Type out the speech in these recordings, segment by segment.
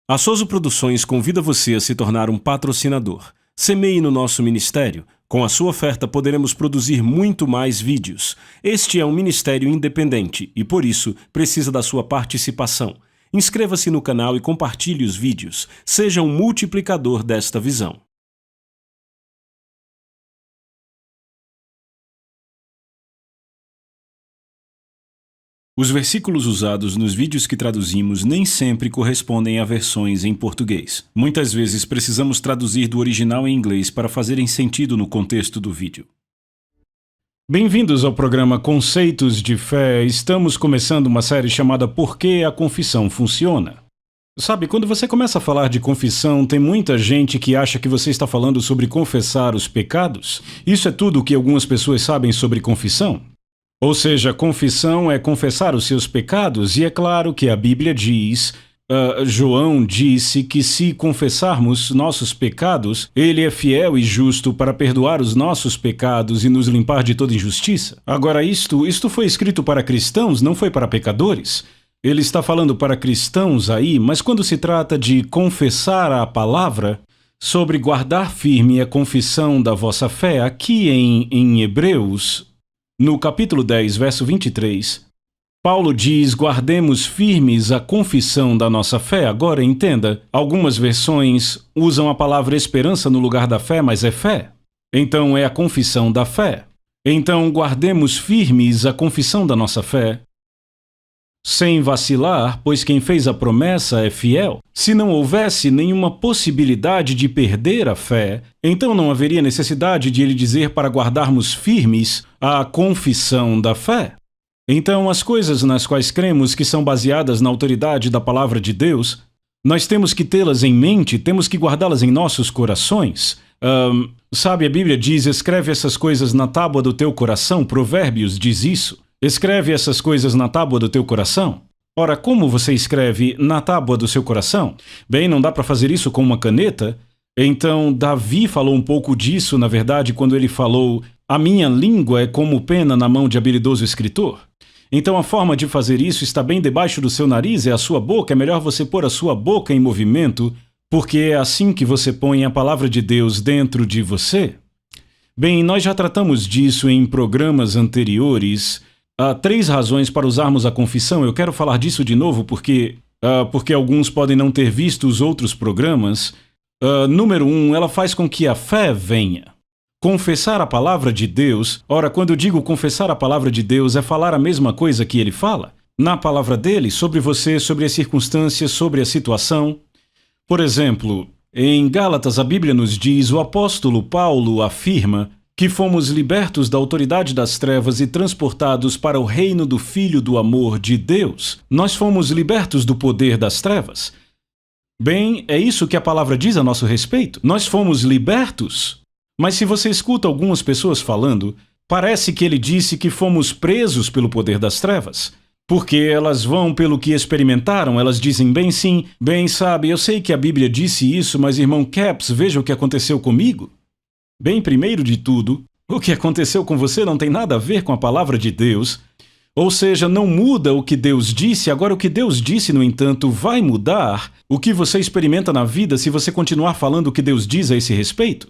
A Soso Produções convida você a se tornar um patrocinador. Semeie no nosso ministério. Com a sua oferta poderemos produzir muito mais vídeos. Este é um ministério independente e, por isso, precisa da sua participação. Inscreva-se no canal e compartilhe os vídeos. Seja um multiplicador desta visão. Os versículos usados nos vídeos que traduzimos nem sempre correspondem a versões em português. Muitas vezes precisamos traduzir do original em inglês para fazerem sentido no contexto do vídeo. Bem-vindos ao programa Conceitos de Fé. Estamos começando uma série chamada Por que a Confissão Funciona? Sabe, quando você começa a falar de confissão, tem muita gente que acha que você está falando sobre confessar os pecados. Isso é tudo o que algumas pessoas sabem sobre confissão. Ou seja, confissão é confessar os seus pecados, e é claro que a Bíblia diz, João disse que se confessarmos nossos pecados, ele é fiel e justo para perdoar os nossos pecados e nos limpar de toda injustiça. Agora, isto foi escrito para cristãos, não foi para pecadores. Ele está falando para cristãos aí, mas quando se trata de confessar a palavra, sobre guardar firme a confissão da vossa fé, aqui em Hebreus, no capítulo 10, verso 23, Paulo diz, guardemos firmes a confissão da nossa fé. Agora, entenda, algumas versões usam a palavra esperança no lugar da fé, mas é fé. Então, é a confissão da fé. Então, guardemos firmes a confissão da nossa fé, sem vacilar, pois quem fez a promessa é fiel. Se não houvesse nenhuma possibilidade de perder a fé, então não haveria necessidade de ele dizer para guardarmos firmes a confissão da fé. Então, as coisas nas quais cremos que são baseadas na autoridade da palavra de Deus, nós temos que tê-las em mente, temos que guardá-las em nossos corações. Sabe, a Bíblia diz, escreve essas coisas na tábua do teu coração, Provérbios diz isso. Escreve essas coisas na tábua do teu coração. Ora, como você escreve na tábua do seu coração? Bem, não dá para fazer isso com uma caneta? Então, Davi falou um pouco disso, na verdade, quando ele falou, a minha língua é como pena na mão de habilidoso escritor. Então, a forma de fazer isso está bem debaixo do seu nariz, é a sua boca, é melhor você pôr a sua boca em movimento, porque é assim que você põe a palavra de Deus dentro de você. Bem, nós já tratamos disso em programas anteriores. Há 3 razões para usarmos a confissão. Eu quero falar disso de novo porque alguns podem não ter visto os outros programas. Número 1, ela faz com que a fé venha. Confessar a palavra de Deus, ora, quando eu digo confessar a palavra de Deus, é falar a mesma coisa que ele fala. Na palavra dele, sobre você, sobre as circunstâncias, sobre a situação. Por exemplo, em Gálatas a Bíblia nos diz, o apóstolo Paulo afirma que fomos libertos da autoridade das trevas e transportados para o reino do Filho do amor de Deus. Nós fomos libertos do poder das trevas. Bem, é isso que a palavra diz a nosso respeito. Nós fomos libertos. Mas se você escuta algumas pessoas falando, parece que ele disse que fomos presos pelo poder das trevas. Porque elas vão pelo que experimentaram, elas dizem, bem sim, bem sabe, eu sei que a Bíblia disse isso, mas irmão Caps, veja o que aconteceu comigo. Bem, primeiro de tudo, o que aconteceu com você não tem nada a ver com a palavra de Deus. Ou seja, não muda o que Deus disse, agora o que Deus disse, no entanto, vai mudar o que você experimenta na vida se você continuar falando o que Deus diz a esse respeito.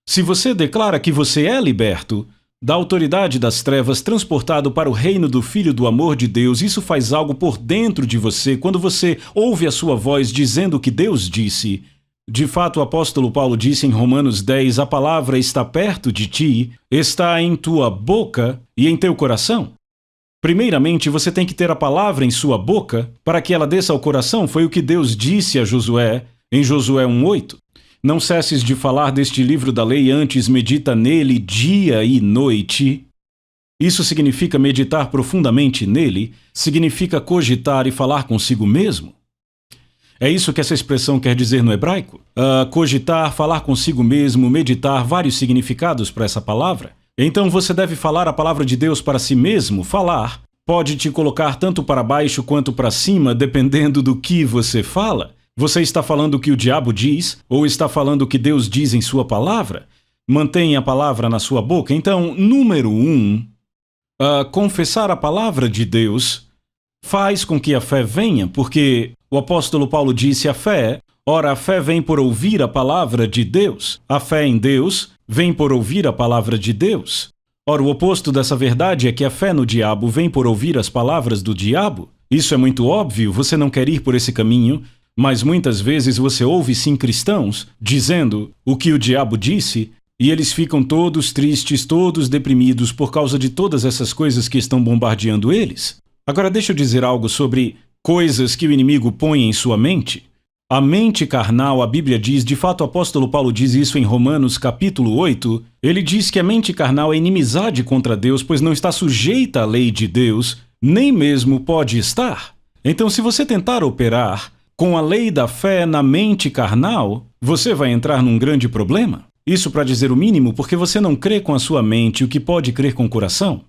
Se você declara que você é liberto da autoridade das trevas, transportado para o reino do Filho do amor de Deus, isso faz algo por dentro de você quando você ouve a sua voz dizendo o que Deus disse. De fato, o apóstolo Paulo disse em Romanos 10, a palavra está perto de ti, está em tua boca e em teu coração. Primeiramente, você tem que ter a palavra em sua boca para que ela desça ao coração, foi o que Deus disse a Josué, em Josué 1:8. Não cesses de falar deste livro da lei, antes medita nele dia e noite. Isso significa meditar profundamente nele, significa cogitar e falar consigo mesmo. É isso que essa expressão quer dizer no hebraico? Cogitar, falar consigo mesmo, meditar, vários significados para essa palavra. Então você deve falar a palavra de Deus para si mesmo. Falar pode te colocar tanto para baixo quanto para cima, dependendo do que você fala. Você está falando o que o diabo diz, ou está falando o que Deus diz em sua palavra? Mantenha a palavra na sua boca. Então, número 1, Confessar a palavra de Deus faz com que a fé venha, porque o apóstolo Paulo disse: a fé vem por ouvir a palavra de Deus. A fé em Deus vem por ouvir a palavra de Deus. Ora, o oposto dessa verdade é que a fé no diabo vem por ouvir as palavras do diabo. Isso é muito óbvio, você não quer ir por esse caminho, mas muitas vezes você ouve sim cristãos dizendo o que o diabo disse e eles ficam todos tristes, todos deprimidos por causa de todas essas coisas que estão bombardeando eles. Agora deixa eu dizer algo sobre coisas que o inimigo põe em sua mente. A mente carnal, a Bíblia diz, de fato o apóstolo Paulo diz isso em Romanos capítulo 8, ele diz que a mente carnal é inimizade contra Deus, pois não está sujeita à lei de Deus, nem mesmo pode estar. Então, se você tentar operar com a lei da fé na mente carnal, você vai entrar num grande problema. Isso para dizer o mínimo, porque você não crê com a sua mente o que pode crer com o coração.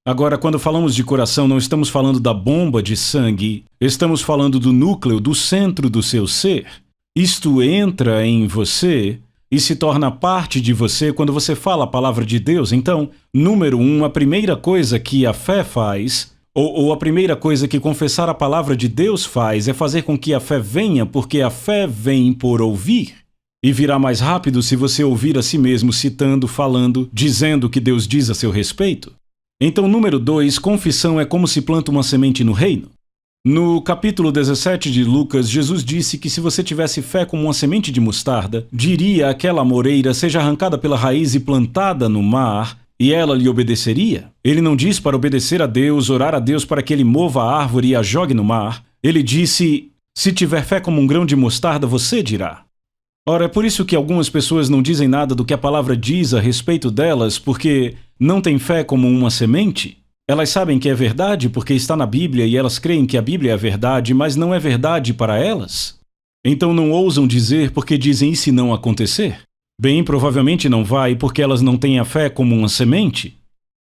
Agora, quando falamos de coração, não estamos falando da bomba de sangue, estamos falando do núcleo, do centro do seu ser. Isto entra em você e se torna parte de você quando você fala a palavra de Deus. Então, número 1, a primeira coisa que a fé faz, ou a primeira coisa que confessar a palavra de Deus faz, é fazer com que a fé venha, porque a fé vem por ouvir. E virá mais rápido se você ouvir a si mesmo citando, falando, dizendo o que Deus diz a seu respeito. Então, número 2, confissão é como se planta uma semente no reino. No capítulo 17 de Lucas, Jesus disse que se você tivesse fé como uma semente de mostarda, diria àquela amoreira, seja arrancada pela raiz e plantada no mar, e ela lhe obedeceria. Ele não diz para obedecer a Deus, orar a Deus para que ele mova a árvore e a jogue no mar. Ele disse, se tiver fé como um grão de mostarda, você dirá. Ora, é por isso que algumas pessoas não dizem nada do que a palavra diz a respeito delas, porque não têm fé como uma semente. Elas sabem que é verdade porque está na Bíblia e elas creem que a Bíblia é a verdade, mas não é verdade para elas. Então não ousam dizer porque dizem e se não acontecer? Bem, provavelmente não vai porque elas não têm a fé como uma semente.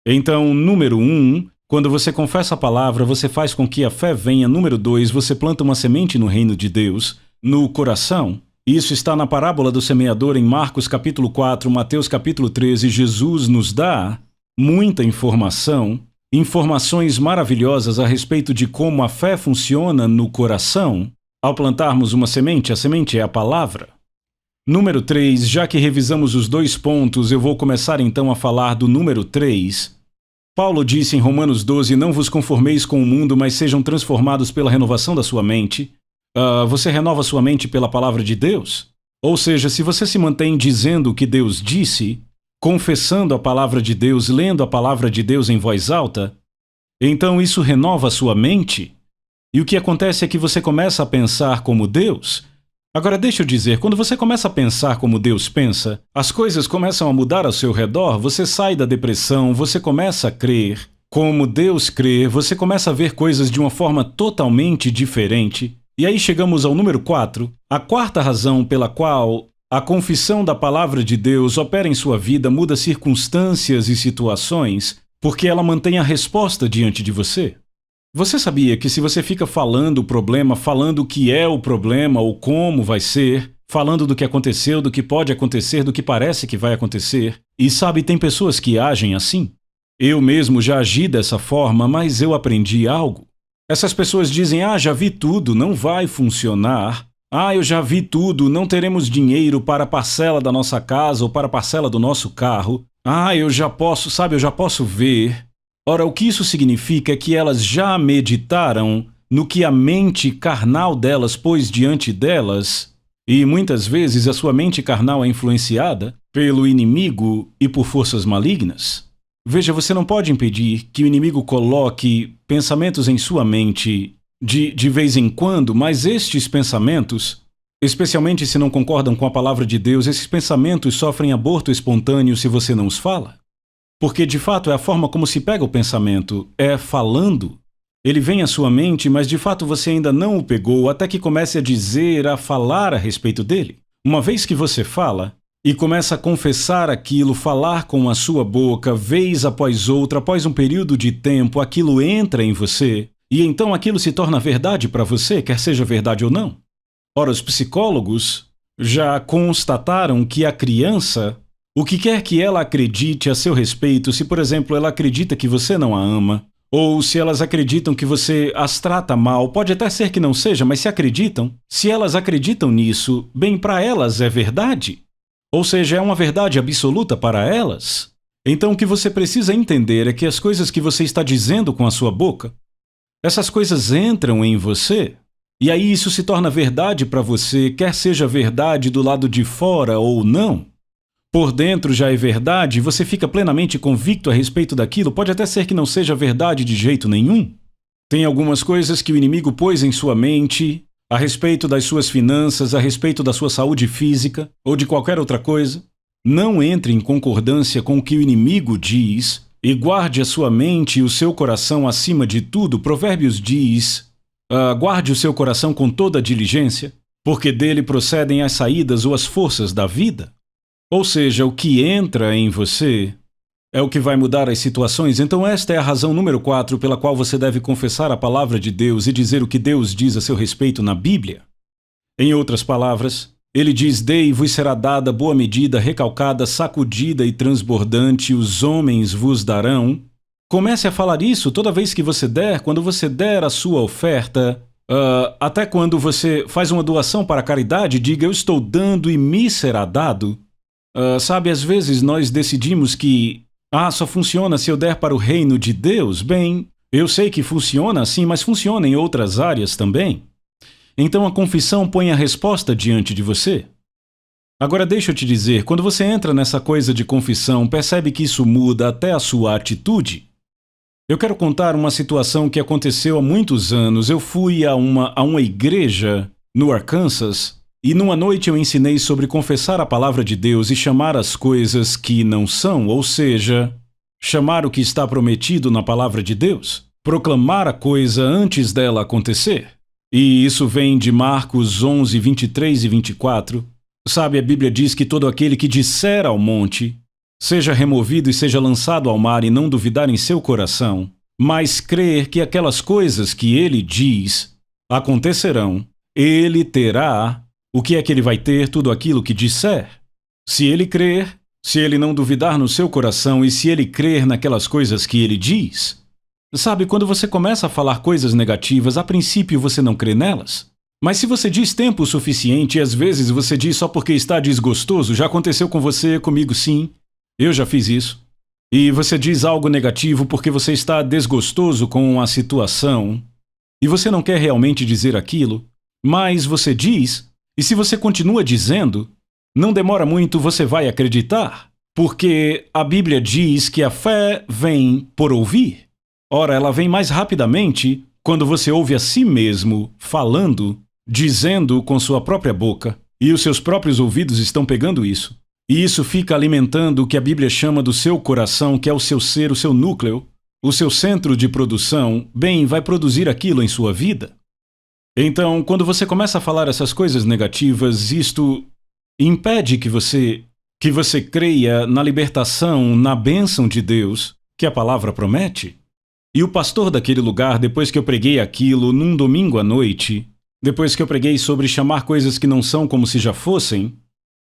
Então, número 1, quando você confessa a palavra, você faz com que a fé venha. Número 2, você planta uma semente no reino de Deus, no coração. Isso está na parábola do semeador em Marcos capítulo 4, Mateus capítulo 13. Jesus nos dá muita informação, informações maravilhosas a respeito de como a fé funciona no coração. Ao plantarmos uma semente, a semente é a palavra. Número 3, já que revisamos os 2 pontos, eu vou começar então a falar do número 3. Paulo disse em Romanos 12, não vos conformeis com o mundo, mas sejam transformados pela renovação da sua mente. Você renova sua mente pela palavra de Deus? Ou seja, se você se mantém dizendo o que Deus disse, confessando a palavra de Deus, lendo a palavra de Deus em voz alta, então isso renova a sua mente. E o que acontece é que você começa a pensar como Deus. Agora deixa eu dizer, quando você começa a pensar como Deus pensa, as coisas começam a mudar ao seu redor, você sai da depressão, você começa a crer como Deus crê, você começa a ver coisas de uma forma totalmente diferente. E aí chegamos ao número 4, a quarta razão pela qual a confissão da palavra de Deus opera em sua vida, muda circunstâncias e situações, porque ela mantém a resposta diante de você. Você sabia que se você fica falando o problema, falando o que é o problema ou como vai ser, falando do que aconteceu, do que pode acontecer, do que parece que vai acontecer, e sabe, tem pessoas que agem assim? Eu mesmo já agi dessa forma, mas eu aprendi algo. Essas pessoas dizem, já vi tudo, não vai funcionar. Eu já vi tudo, não teremos dinheiro para a parcela da nossa casa ou para a parcela do nosso carro. Eu já posso ver. Ora, o que isso significa é que elas já meditaram no que a mente carnal delas pôs diante delas. E muitas vezes a sua mente carnal é influenciada pelo inimigo e por forças malignas. Veja, você não pode impedir que o inimigo coloque pensamentos em sua mente de vez em quando, mas estes pensamentos, especialmente se não concordam com a palavra de Deus, esses pensamentos sofrem aborto espontâneo se você não os fala. Porque, de fato, é a forma como se pega o pensamento, é falando. Ele vem à sua mente, mas de fato você ainda não o pegou até que comece a dizer, a falar a respeito dele. Uma vez que você fala e começa a confessar aquilo, falar com a sua boca, vez após outra, após um período de tempo, aquilo entra em você, e então aquilo se torna verdade para você, quer seja verdade ou não. Ora, os psicólogos já constataram que a criança, O que quer que ela acredite a seu respeito, se, por exemplo, ela acredita que você não a ama, ou se elas acreditam que você as trata mal, pode até ser que não seja, mas se elas acreditam nisso, bem, para elas é verdade. Ou seja, é uma verdade absoluta para elas. Então o que você precisa entender é que as coisas que você está dizendo com a sua boca, essas coisas entram em você, e aí isso se torna verdade para você, quer seja verdade do lado de fora ou não. Por dentro já é verdade, você fica plenamente convicto a respeito daquilo, pode até ser que não seja verdade de jeito nenhum. Tem algumas coisas que o inimigo pôs em sua mente, a respeito das suas finanças, a respeito da sua saúde física, ou de qualquer outra coisa. Não entre em concordância com o que o inimigo diz, e guarde a sua mente e o seu coração acima de tudo. Provérbios diz, guarde o seu coração com toda diligência, porque dele procedem as saídas ou as forças da vida. Ou seja, o que entra em você é o que vai mudar as situações. Então esta é a razão número 4 pela qual você deve confessar a palavra de Deus e dizer o que Deus diz a seu respeito na Bíblia. Em outras palavras, ele diz: dei-vos será dada boa medida, recalcada, sacudida e transbordante, os homens vos darão. Comece a falar isso toda vez que você der, quando você der a sua oferta, até quando você faz uma doação para a caridade, diga: eu estou dando e me será dado. Sabe, às vezes nós decidimos que só funciona se eu der para o reino de Deus. Bem, eu sei que funciona assim, mas funciona em outras áreas também. Então a confissão põe a resposta diante de você. Agora deixa eu te dizer, quando você entra nessa coisa de confissão, percebe que isso muda até a sua atitude. Eu quero contar uma situação que aconteceu há muitos anos. Eu fui a uma igreja no Arkansas, e numa noite eu ensinei sobre confessar a palavra de Deus e chamar as coisas que não são, ou seja, chamar o que está prometido na palavra de Deus, proclamar a coisa antes dela acontecer. E isso vem de Marcos 11, 23 e 24. Sabe, a Bíblia diz que todo aquele que disser ao monte, seja removido e seja lançado ao mar, e não duvidar em seu coração, mas crer que aquelas coisas que ele diz acontecerão, ele terá. O que é que ele vai ter? Tudo aquilo que disser. Se ele crer, se ele não duvidar no seu coração e se ele crer naquelas coisas que ele diz. Sabe, quando você começa a falar coisas negativas, a princípio você não crê nelas. Mas se você diz tempo suficiente, e às vezes você diz só porque está desgostoso, já aconteceu com você, comigo sim, eu já fiz isso. E você diz algo negativo porque você está desgostoso com a situação, e você não quer realmente dizer aquilo, mas você diz. E se você continua dizendo, não demora muito, você vai acreditar, porque a Bíblia diz que a fé vem por ouvir. Ora, ela vem mais rapidamente quando você ouve a si mesmo falando, dizendo com sua própria boca, e os seus próprios ouvidos estão pegando isso. E isso fica alimentando o que a Bíblia chama do seu coração, que é o seu ser, o seu núcleo, o seu centro de produção, bem, vai produzir aquilo em sua vida. Então, quando você começa a falar essas coisas negativas, isto impede que você creia na libertação, na bênção de Deus, que a palavra promete. E o pastor daquele lugar, depois que eu preguei aquilo num domingo à noite, depois que eu preguei sobre chamar coisas que não são como se já fossem,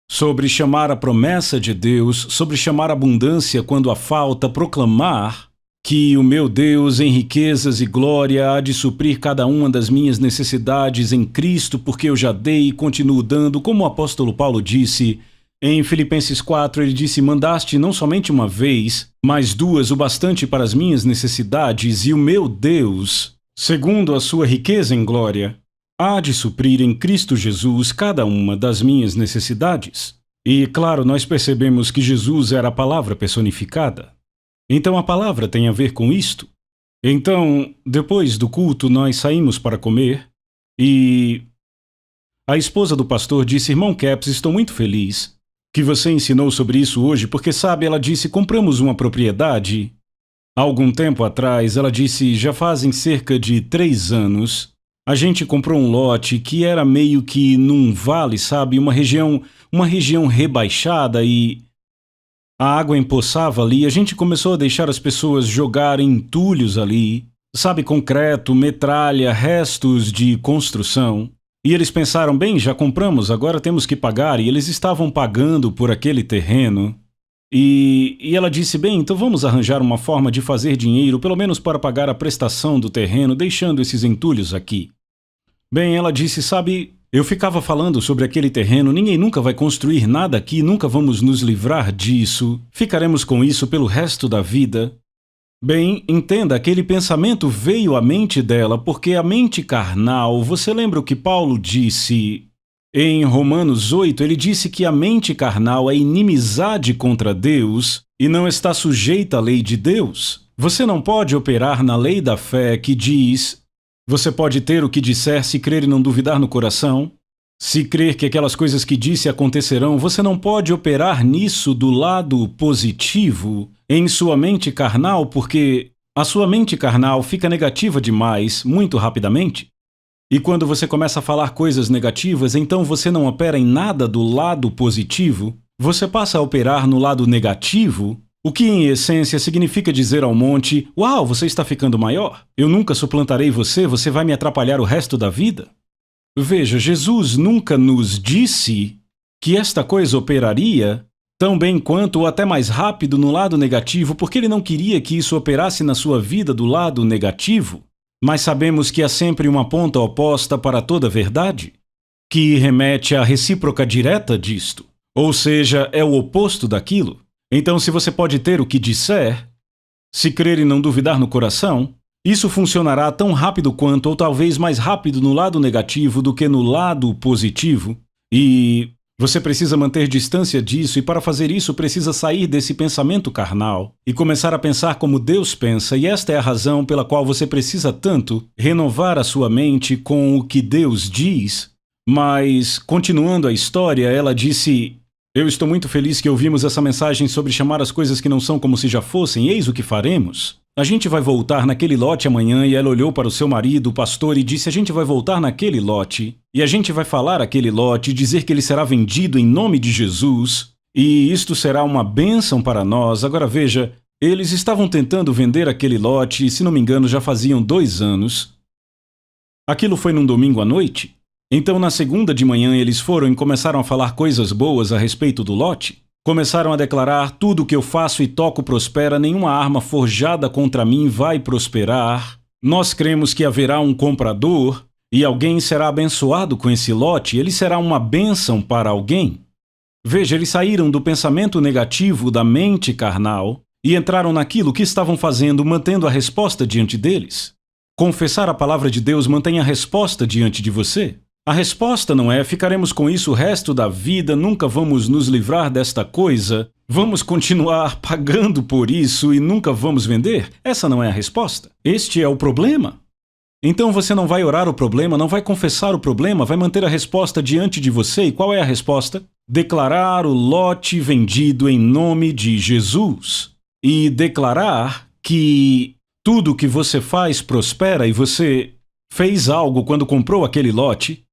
sobre chamar a promessa de Deus, sobre chamar abundância quando há falta, proclamar que o meu Deus em riquezas e glória há de suprir cada uma das minhas necessidades em Cristo, porque eu já dei e continuo dando, como o apóstolo Paulo disse em Filipenses 4, ele disse: mandaste não somente uma vez, mas duas, o bastante para as minhas necessidades, e o meu Deus, segundo a sua riqueza em glória, há de suprir em Cristo Jesus cada uma das minhas necessidades. E, claro, nós percebemos que Jesus era a palavra personificada. Então a palavra tem a ver com isto. Então, depois do culto, nós saímos para comer e a esposa do pastor disse: irmão Capps, estou muito feliz que você ensinou sobre isso hoje, porque sabe, ela disse, compramos uma propriedade. Há algum tempo atrás, ela disse, já fazem cerca de 3 anos, a gente comprou um lote que era meio que num vale, sabe, uma região rebaixada e a água empoçava ali. A gente começou a deixar as pessoas jogarem entulhos ali, sabe, concreto, metralha, restos de construção. E eles pensaram, bem, já compramos, agora temos que pagar. E eles estavam pagando por aquele terreno. E ela disse, bem, então vamos arranjar uma forma de fazer dinheiro, pelo menos para pagar a prestação do terreno, deixando esses entulhos aqui. Bem, ela disse, sabe, eu ficava falando sobre aquele terreno, ninguém nunca vai construir nada aqui, nunca vamos nos livrar disso, ficaremos com isso pelo resto da vida. Bem, entenda, aquele pensamento veio à mente dela porque a mente carnal, você lembra o que Paulo disse em Romanos 8? Ele disse que a mente carnal é inimizade contra Deus e não está sujeita à lei de Deus. Você não pode operar na lei da fé que diz: você pode ter o que disser se crer e não duvidar no coração. Se crer que aquelas coisas que disse acontecerão, você não pode operar nisso do lado positivo em sua mente carnal, porque a sua mente carnal fica negativa demais muito rapidamente. E quando você começa a falar coisas negativas, então você não opera em nada do lado positivo, você passa a operar no lado negativo, o que em essência significa dizer ao monte: uau, você está ficando maior, eu nunca suplantarei você, você vai me atrapalhar o resto da vida. Veja, Jesus nunca nos disse que esta coisa operaria tão bem quanto ou até mais rápido no lado negativo, porque ele não queria que isso operasse na sua vida do lado negativo. Mas sabemos que há sempre uma ponta oposta para toda verdade, que remete à recíproca direta disto, ou seja, é o oposto daquilo. Então, se você pode ter o que disser, se crer e não duvidar no coração, isso funcionará tão rápido quanto, ou talvez mais rápido no lado negativo do que no lado positivo, e você precisa manter distância disso, e para fazer isso precisa sair desse pensamento carnal e começar a pensar como Deus pensa, e esta é a razão pela qual você precisa tanto renovar a sua mente com o que Deus diz. Mas, continuando a história, ela disse: eu estou muito feliz que ouvimos essa mensagem sobre chamar as coisas que não são como se já fossem, eis o que faremos. A gente vai voltar naquele lote amanhã. E ela olhou para o seu marido, o pastor, e disse: a gente vai voltar naquele lote, e a gente vai falar aquele lote, dizer que ele será vendido em nome de Jesus, e isto será uma bênção para nós. Agora veja, eles estavam tentando vender aquele lote, e se não me engano já faziam 2 anos. Aquilo foi num domingo à noite. Então na segunda de manhã eles foram e começaram a falar coisas boas a respeito do lote. Começaram a declarar: tudo que eu faço e toco prospera, nenhuma arma forjada contra mim vai prosperar. Nós cremos que haverá um comprador e alguém será abençoado com esse lote, ele será uma bênção para alguém. Veja, eles saíram do pensamento negativo da mente carnal e entraram naquilo que estavam fazendo, mantendo a resposta diante deles. Confessar a palavra de Deus mantém a resposta diante de você. A resposta não é: ficaremos com isso o resto da vida, nunca vamos nos livrar desta coisa, vamos continuar pagando por isso e nunca vamos vender. Essa não é a resposta. Este é o problema. Então você não vai orar o problema, não vai confessar o problema, vai manter a resposta diante de você. E qual é a resposta? Declarar o lote vendido em nome de Jesus. E declarar que tudo que você faz prospera e você fez algo quando comprou aquele lote.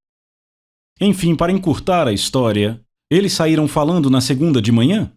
Enfim, para encurtar a história, eles saíram falando na segunda de manhã.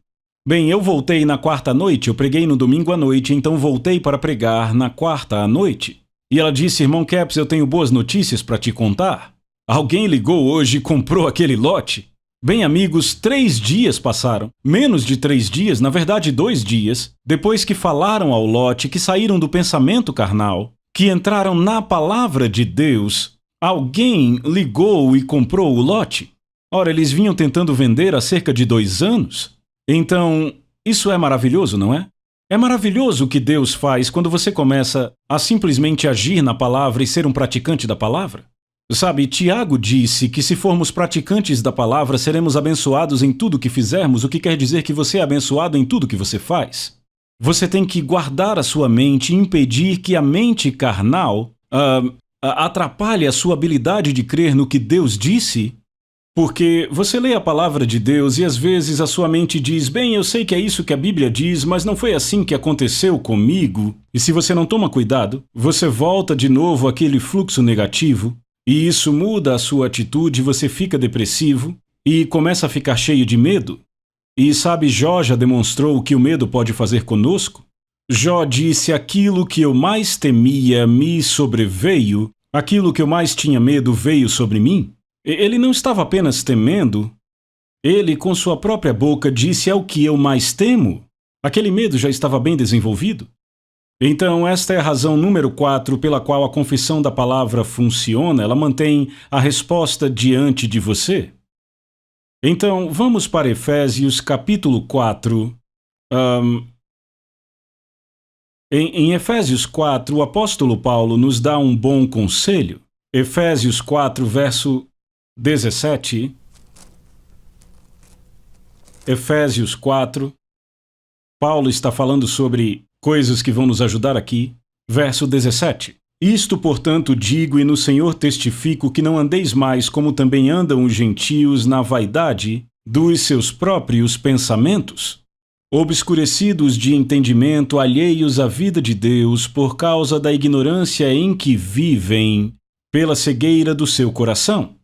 Bem, eu voltei na quarta à noite, eu preguei no domingo à noite, então voltei para pregar na quarta à noite. E ela disse: irmão Capps, eu tenho boas notícias para te contar. Alguém ligou hoje e comprou aquele lote. Bem, amigos, 3 dias passaram. Menos de 3 dias, na verdade 2 dias, depois que falaram ao lote, que saíram do pensamento carnal, que entraram na palavra de Deus. Alguém ligou e comprou o lote. Ora, eles vinham tentando vender há cerca de 2 anos. Então, isso é maravilhoso, não é? É maravilhoso o que Deus faz quando você começa a simplesmente agir na palavra e ser um praticante da palavra. Sabe, Tiago disse que se formos praticantes da palavra, seremos abençoados em tudo que fizermos, o que quer dizer que você é abençoado em tudo que você faz. Você tem que guardar a sua mente e impedir que a mente carnal atrapalhe a sua habilidade de crer no que Deus disse, porque você lê a palavra de Deus e às vezes a sua mente diz: bem, eu sei que é isso que a Bíblia diz, mas não foi assim que aconteceu comigo. E se você não toma cuidado, você volta de novo àquele fluxo negativo, e isso muda a sua atitude, você fica depressivo e começa a ficar cheio de medo. E sabe, Jó já demonstrou o que o medo pode fazer conosco. Jó disse: aquilo que eu mais temia me sobreveio, aquilo que eu mais tinha medo veio sobre mim. Ele não estava apenas temendo, Ele, com sua própria boca, disse: é o que eu mais temo. Aquele medo já estava bem desenvolvido. Então, esta é a razão número 4 pela qual a confissão da palavra funciona. Ela mantém a resposta diante de você. Então, vamos para Efésios capítulo 4. Em Efésios 4, o apóstolo Paulo nos dá um bom conselho. Efésios 4, verso 17. Efésios 4. Paulo está falando sobre coisas que vão nos ajudar aqui. Verso 17. Isto, portanto, digo e no Senhor testifico que não andeis mais como também andam os gentios na vaidade dos seus próprios pensamentos, obscurecidos de entendimento, alheios à vida de Deus por causa da ignorância em que vivem, pela cegueira do seu coração.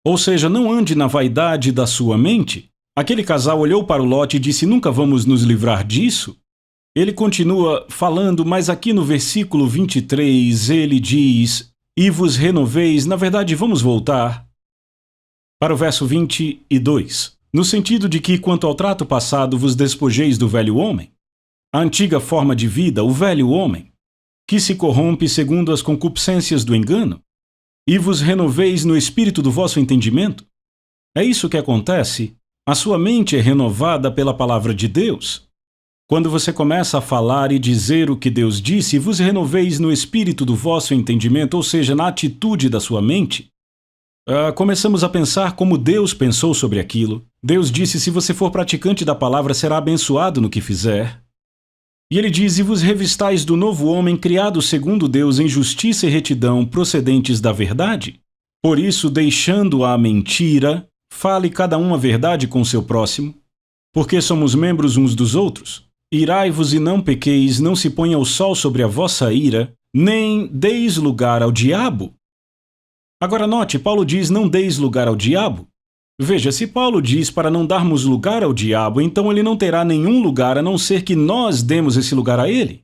Ou seja, não ande na vaidade da sua mente. Aquele casal olhou para o lote e disse: nunca vamos nos livrar disso. Ele continua falando, mas aqui no versículo 23 ele diz: e vos renoveis. Na verdade, vamos voltar para o verso 22. No sentido de que, quanto ao trato passado, vos despojeis do velho homem, a antiga forma de vida, o velho homem, que se corrompe segundo as concupiscências do engano, e vos renoveis no espírito do vosso entendimento. É isso que acontece. A sua mente é renovada pela palavra de Deus. Quando você começa a falar e dizer o que Deus disse, vos renoveis no espírito do vosso entendimento, ou seja, na atitude da sua mente. Começamos a pensar como Deus pensou sobre aquilo. Deus disse: se você for praticante da palavra, será abençoado no que fizer. E ele diz: e vos revistais do novo homem, criado segundo Deus em justiça e retidão, procedentes da verdade. Por isso, deixando a mentira, fale cada um a verdade com seu próximo, porque somos membros uns dos outros. Irai-vos e não pequeis, não se ponha o sol sobre a vossa ira, nem deis lugar ao diabo. Agora note, Paulo diz: não deis lugar ao diabo. Veja, se Paulo diz para não darmos lugar ao diabo, então ele não terá nenhum lugar a não ser que nós demos esse lugar a ele.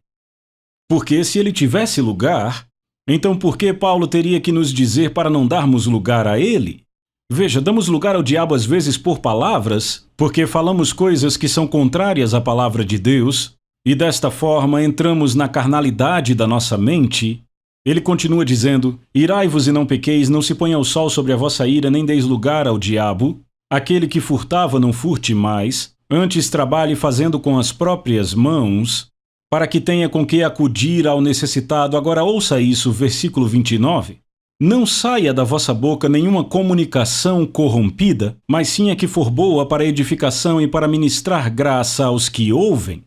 Porque se ele tivesse lugar, então por que Paulo teria que nos dizer para não darmos lugar a ele? Veja, damos lugar ao diabo às vezes por palavras, porque falamos coisas que são contrárias à palavra de Deus, e desta forma entramos na carnalidade da nossa mente. Ele continua dizendo: irai-vos e não pequeis, não se ponha o sol sobre a vossa ira, nem deis lugar ao diabo. Aquele que furtava não furte mais, antes trabalhe fazendo com as próprias mãos, para que tenha com que acudir ao necessitado. Agora ouça isso, versículo 29. Não saia da vossa boca nenhuma comunicação corrompida, mas sim a que for boa para edificação e para ministrar graça aos que ouvem.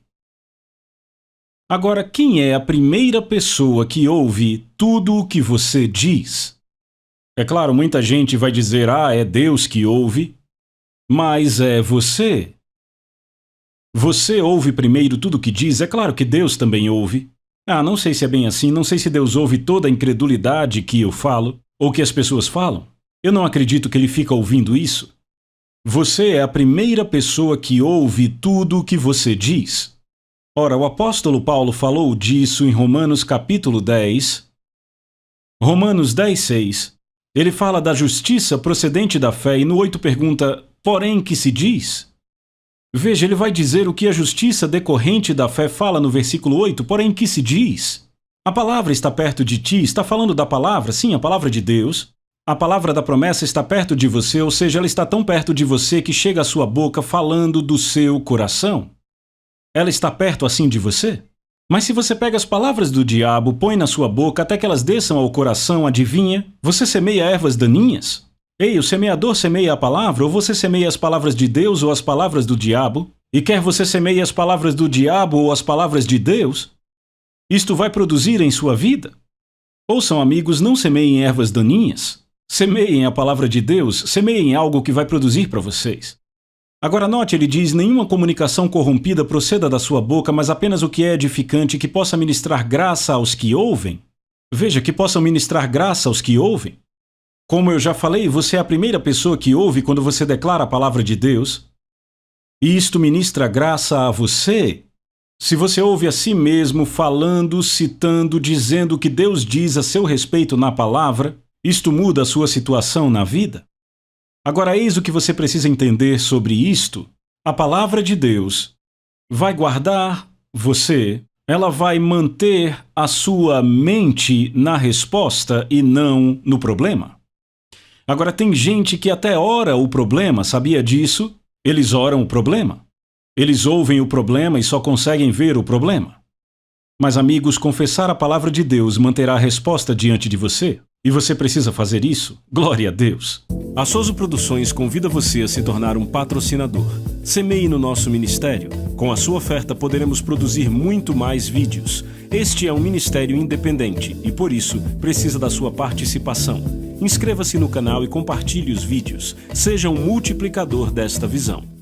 Agora, quem é a primeira pessoa que ouve tudo o que você diz? É claro, muita gente vai dizer: é Deus que ouve, mas é você. Você ouve primeiro tudo o que diz? É claro que Deus também ouve. Não sei se é bem assim, não sei se Deus ouve toda a incredulidade que eu falo, ou que as pessoas falam. Eu não acredito que ele fica ouvindo isso. Você é a primeira pessoa que ouve tudo o que você diz. Ora, o apóstolo Paulo falou disso em Romanos capítulo 10. Romanos 10:6. Ele fala da justiça procedente da fé e no 8 pergunta: porém que se diz? Veja, ele vai dizer o que a justiça decorrente da fé fala no versículo 8, porém que se diz? A palavra está perto de ti, está falando da palavra, sim, a palavra de Deus. A palavra da promessa está perto de você, ou seja, ela está tão perto de você que chega à sua boca falando do seu coração. Ela está perto assim de você? Mas se você pega as palavras do diabo, põe na sua boca até que elas desçam ao coração, adivinha? Você semeia ervas daninhas? Ei, o semeador semeia a palavra, ou você semeia as palavras de Deus ou as palavras do diabo? E quer você semeie as palavras do diabo ou as palavras de Deus, isto vai produzir em sua vida? Ouçam, amigos, não semeiem ervas daninhas. Semeiem a palavra de Deus, semeiem algo que vai produzir para vocês. Agora note, ele diz: nenhuma comunicação corrompida proceda da sua boca, mas apenas o que é edificante, que possa ministrar graça aos que ouvem. Veja, que possam ministrar graça aos que ouvem. Como eu já falei, você é a primeira pessoa que ouve quando você declara a palavra de Deus. E isto ministra graça a você. Se você ouve a si mesmo falando, citando, dizendo o que Deus diz a seu respeito na palavra, isto muda a sua situação na vida. Agora, eis o que você precisa entender sobre isto. A palavra de Deus vai guardar você, ela vai manter a sua mente na resposta e não no problema. Agora, tem gente que até ora o problema, sabia disso? Eles oram o problema. Eles ouvem o problema e só conseguem ver o problema. Mas, amigos, confessar a palavra de Deus manterá a resposta diante de você. E você precisa fazer isso? Glória a Deus! A Soso Produções convida você a se tornar um patrocinador. Semeie no nosso ministério. Com a sua oferta poderemos produzir muito mais vídeos. Este é um ministério independente e, por isso, precisa da sua participação. Inscreva-se no canal e compartilhe os vídeos. Seja um multiplicador desta visão.